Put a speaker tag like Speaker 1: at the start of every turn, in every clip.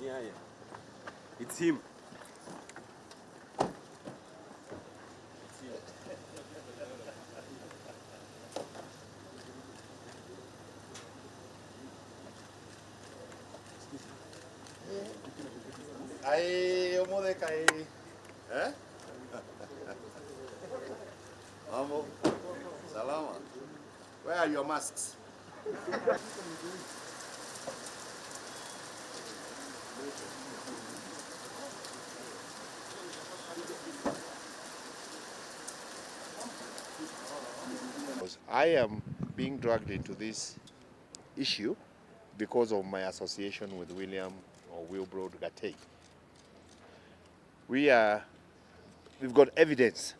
Speaker 1: Yeah. It's him.
Speaker 2: Eh? Mambo. Salama. Where are your masks? I am being dragged into this issue because of my association with William or Wilbrod Gatei. We've got evidence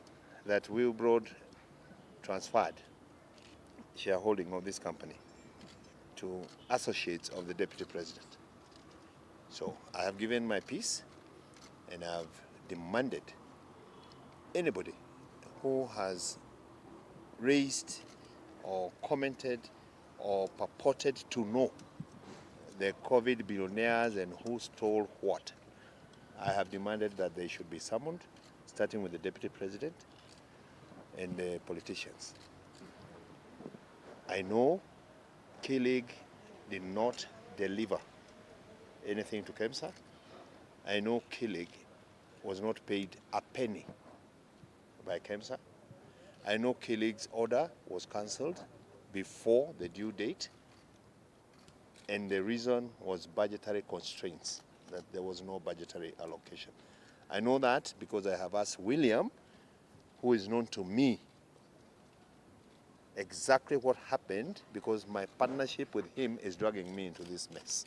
Speaker 2: that Wilbrod transferred shareholding of this company to associates of the Deputy President. So I have given my piece and I've demanded anybody who has raised or commented or purported to know the COVID billionaires and who stole what, I have demanded that they should be summoned, starting with the Deputy President and the politicians. I know K-League did not deliver anything to KEMSA. I know K-League was not paid a penny by KEMSA. I know K-League's order was cancelled before the due date, and the reason was budgetary constraints, that there was no budgetary allocation. I know that because I have asked William, who is known to me, exactly what happened, because my partnership with him is dragging me into this mess.